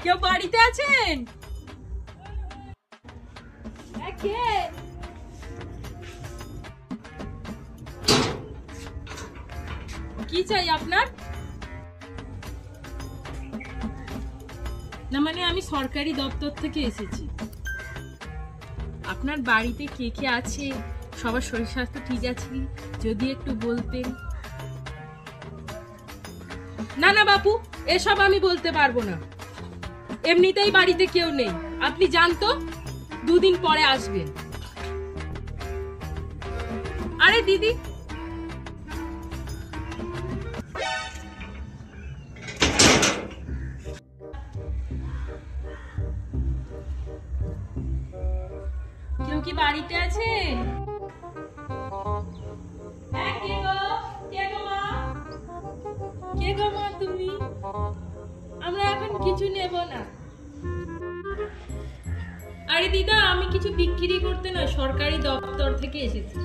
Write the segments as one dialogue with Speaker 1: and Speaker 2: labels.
Speaker 1: কেউ বাড়িতে আছেন? কি চাই আপনার? না মানে আমি সরকারি দপ্তর থেকে এসেছি। আপনার বাড়িতে কে কে আছে, সবার শরীর স্বাস্থ্য ঠিক আছে কি, যদি একটু বলতেন। না না বাপু, এসব আমি বলতে পারবো না। এমনিতেই বাড়িতে কেউ নেই, আপনি যান তো, 2 দিন পরে আসবেন। আরে দিদি, কেউ কি বাড়িতে আছেন? হ্যাঁ, কে গো? কে গো মা? কে গো মা তুমি? আমরা এখন কিছু নেব না। আরে দিদা, আমি কিছু বিক্রি করতে না সরকারি দপ্তর থেকে এসেছি।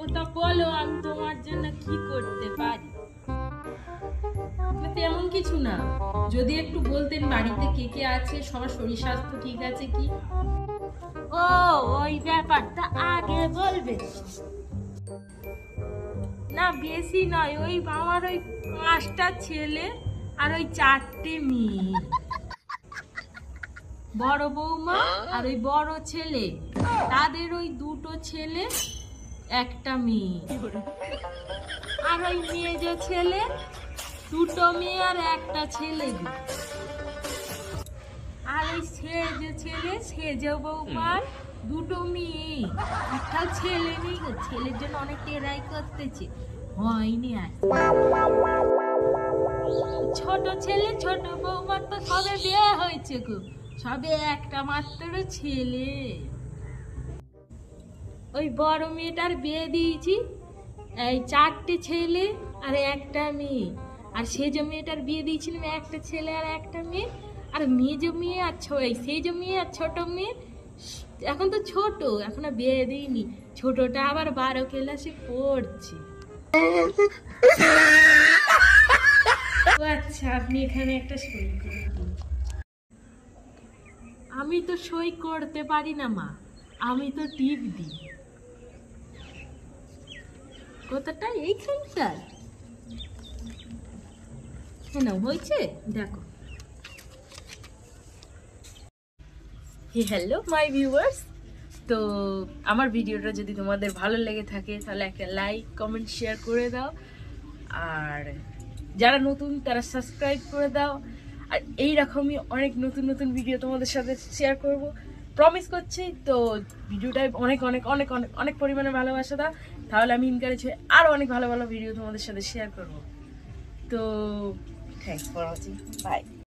Speaker 1: ওটা বলো, আমি তোমার জন্য কি করতে পারি? তেমন কিছু না, যদি একটু বলতেন বাড়িতে কে কে আছে, সবার শরীর স্বাস্থ্য ঠিক আছে কি। ও, ওই ব্যাপারটা আগে বলবে না। বেশি নয়, ওই আমার ওই 5টা ছেলে আর ওই 4টে মেয়ে। বড় বৌমা আর ওই বড় ছেলে, তাদের ওই 2টো ছেলে 1টা মেয়ে। আর ওই মেজ ছেলে 2টো মেয়ে আর 1টা ছেলে। আর ওই সেজ বৌমার 2টো মেয়ে, 1টা ছেলে নেই গো। ছেলের জন্য অনেক টেরাই করতেছে, হয়নি। আর ছোট ছেলে, ছোট বৌমার তো সবে বিয়ে হয়েছে গো, সবে 1টা মাত্র ছেলে। ওই বড় মেয়েটার বিয়ে দিয়েছি, এই 4টে ছেলে আর 1টা মেয়ে। আর সেজ মেয়েটার বিয়ে দিয়েছিলাম 1টা ছেলে আর 1টা মেয়ে। আর মেজ মেয়ে আর সেজ মেয়ে আর ছোট মেয়ে এখন তো ছোট, এখনো বিয়ে দিইনি। ছোটটা আবার 12 ক্লাসে পড়ছে। আচ্ছা, আপনি এখানে একটা সই করে দিন। আমি তো সই করতে পারি না মা, আমি তো টিপ দিই। কতটা? এইখানটার কেন হয়েছে দেখো। হ্যালো মাই ভিউয়ার্স, তো আমার ভিডিওটা যদি তোমাদের ভালো লেগে থাকে তাহলে একটা লাইক, কমেন্ট, শেয়ার করে দাও। আর যারা নতুন তারা সাবস্ক্রাইব করে দাও। আর এইরকমই অনেক নতুন নতুন ভিডিও তোমাদের সাথে শেয়ার করব, প্রমিস করছি। তো ভিডিওটায় অনেক অনেক অনেক অনেক অনেক পরিমাণে ভালোবাসা দাও, তাহলে আমি এনকারেজ হয়ে আরও অনেক ভালো ভালো ভিডিও তোমাদের সাথে শেয়ার করব। তো থ্যাংকস ফর ওয়াচিং, বাই।